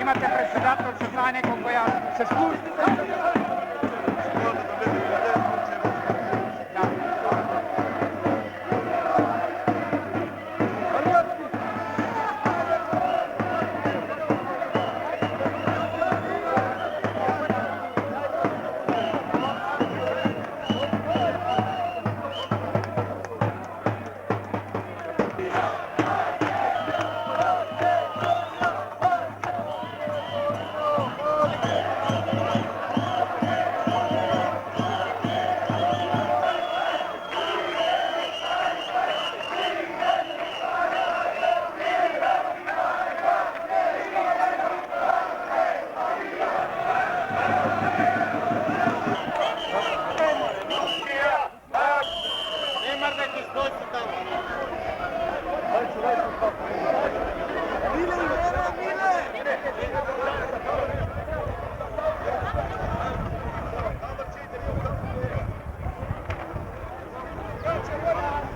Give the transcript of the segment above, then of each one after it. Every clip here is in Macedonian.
Imate predsedatelj, če zna neko koja se služi.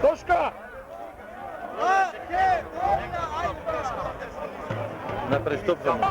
Toška! Ne pristupamo.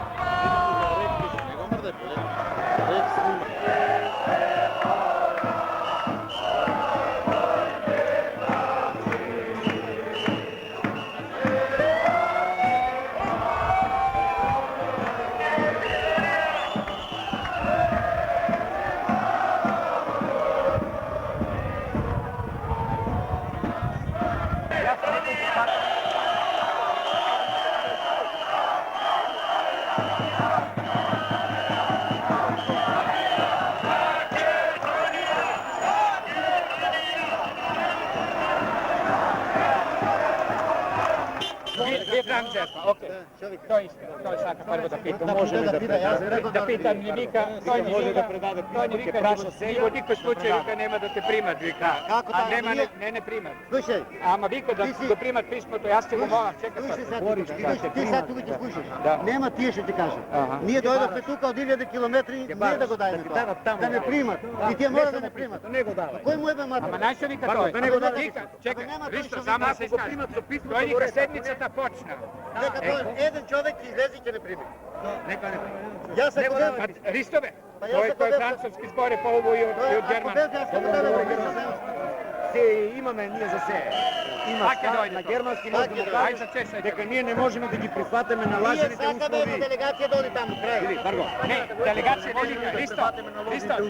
Okej, to je svaka prvo da pitam. Može li da preda? Da pitam ni vika, to ni vika, ni u nikoj slučaju vika nema da te primat vika. A nema, ne primat. Slušaj. Ama vika da primat pismo, to ja ste go moram čekati. Slušaj sad, ti sad tu vidiš slušaš. Nema ti što ti kažem. Nije dojdo pretukao 1000 kilometri, nije da go daje na to. Da ne primat. I ti je mora da ne primat. Koji mu jebe mater? Ama najse vika to je. Čekaj, Risto, samo se iskaže. To je neka sedmica ta počna. Neka to je, jedan čovjek izlezi će ne primi. Neka ne primi. Ja sam kod Ristove, to je francuski zbore po ovu i od Germana. Ima me, nije za se. Ima na germanski možemo kaži, дека ние не можем да ги прихватаме на лажените услови. Ние делегация доди там, край. Не, делегация не вика, Ристо,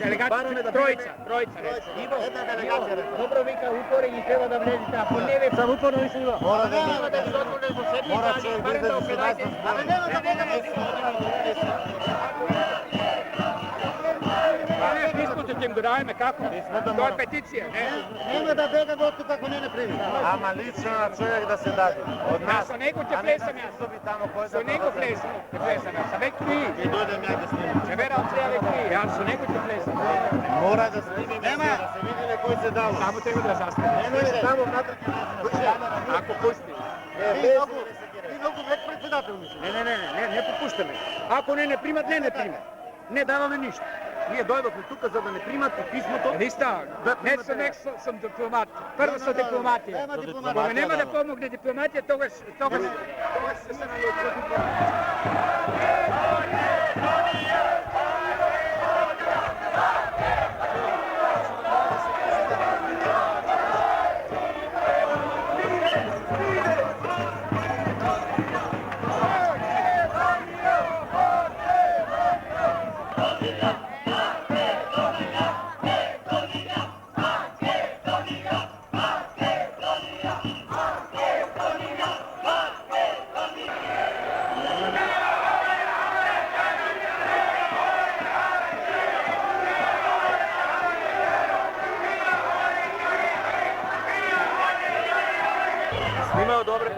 делегация троица. Една делегация. Dobro vika, upore i treba da влезе та, ако не ве, Sam uporno nisam imao. Мора да има да изотколе до седми, барем да опредайте. Абе нема да бегаме. Писмото ќе им го даваме како? Тоа е петиција, не? Нема да бегаме од тука ако не прими. Ама лично на човек да се даде. Од нас. Со него ќе плесам јас. Со него плесам јас. Са век три. Ќе дојдем ја да снимам. Ќе верам треба век три. Јас со него ќе плесам. Мора да снимиме да се види кој се дава. Само треба да заставим. Не, само внатре ќе влеземе. Ако пусти. Ти многу век председател мислиш. Не попуштаме. Ако не примат, не примат. Не даваме ништо. Ние дојдовме тука за да не примат писмото. Риста, не сум дипломат. Прво со дипломатија. Кога нема да помогне дипломатија, тогаш се се налучи. Снимао добре.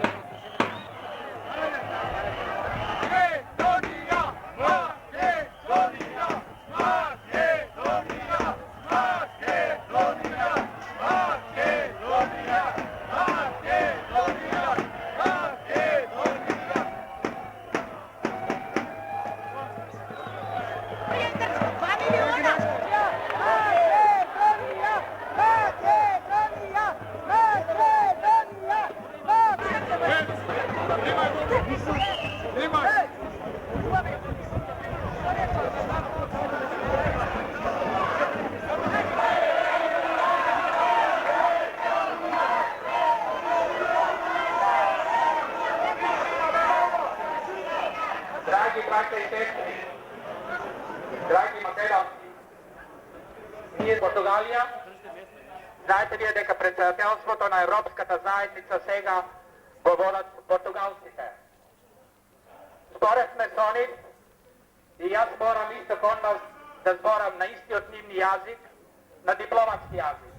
Portugalija. Знаете вие дека председателството на Европската заедница сега го водат португалците. Зборевме со нив и јас морам исто кон вас да зборам на истиот нивни јазик, на дипломатски јазик.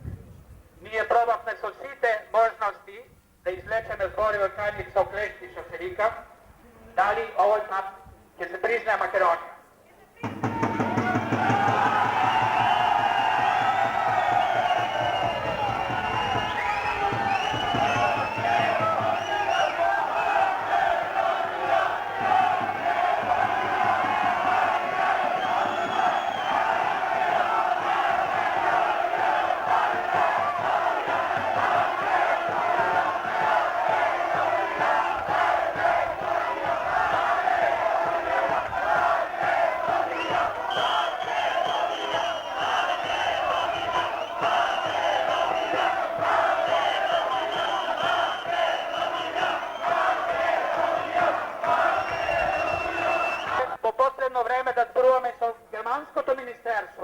Ние пробавме со сите можности да излечеме зборивот кај нив со клешти, што се вика, дали овој пат ќе се признае Македонија.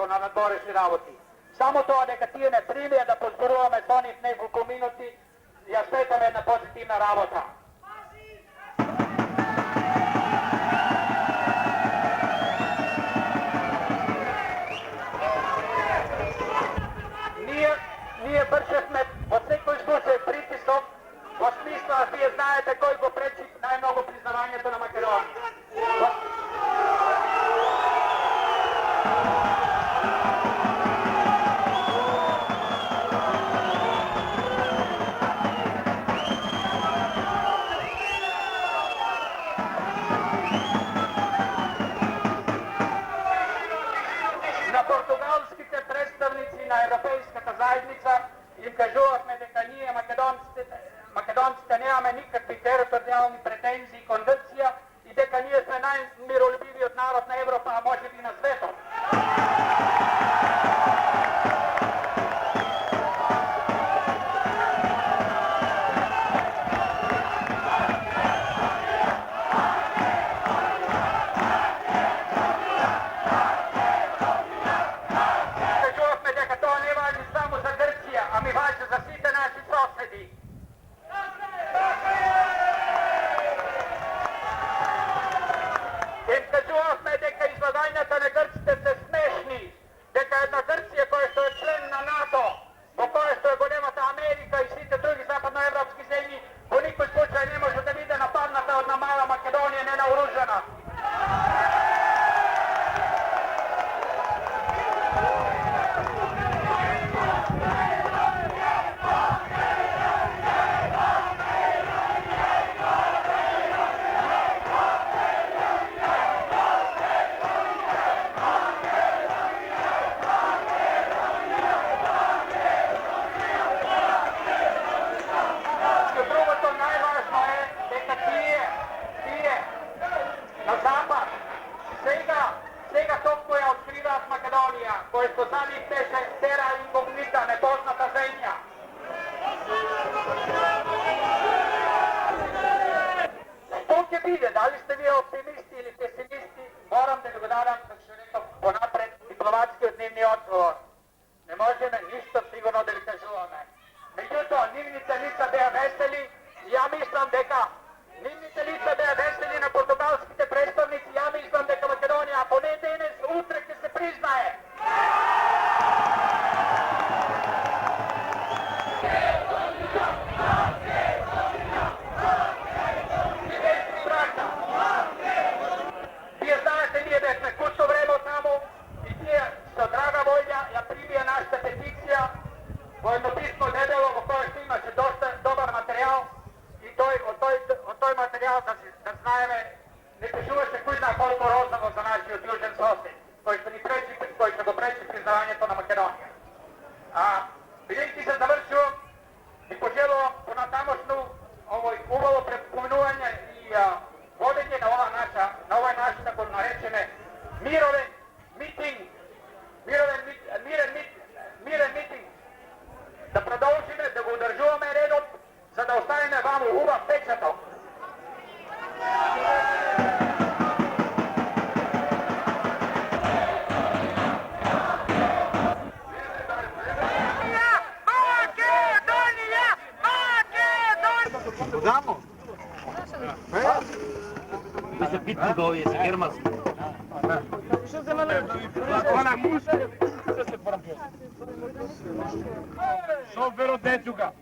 На надворешни работи. Само тоа дека тие не примија да позборуваме со нив неколку минути, ја сметаме една позитивна работа. Ние вршевме во секој случај притисок, во смисла, вие знаете кој го пречи најмногу признавањето на Македонија. Европейската заедница им кажувавме дека ние македонците немаме никакви територијални претензии и конвенција и дека ние сме најмиролюбивиот народ на Европа, а може би на светот. Дали сте вие оптимисти или песимисти, морам да ви го дадам, како што реков, понапред дипломатскиот нивни одговор. Не можеме ништо сигурно да ви кажуваме. Меѓутоа, нивните лица беа весели и ја мислам дека нивните лица беа весели на португалските представници, ја мислам дека Македонија, ако не денес, утре ќе се признае. Вие знаете, ние бевме куто време таму и тие со драга волја ја примија нашата петиција во едно писмо дебело во кое што имаше доста добар материјал и од тој материјал да знаеме не пишуваше кој знае колку розово за нашиот јужен сосед, кој што го пречи признавањето на Македонија. Бидејќи се завршувам и пожелувам понатамошну овој убаво преминување и водење на овој наш, тако наречене, мировен митинг, Znamo? Da se pitni doje, se germanski. Ona muška, što se porampio. Što vero deđuga.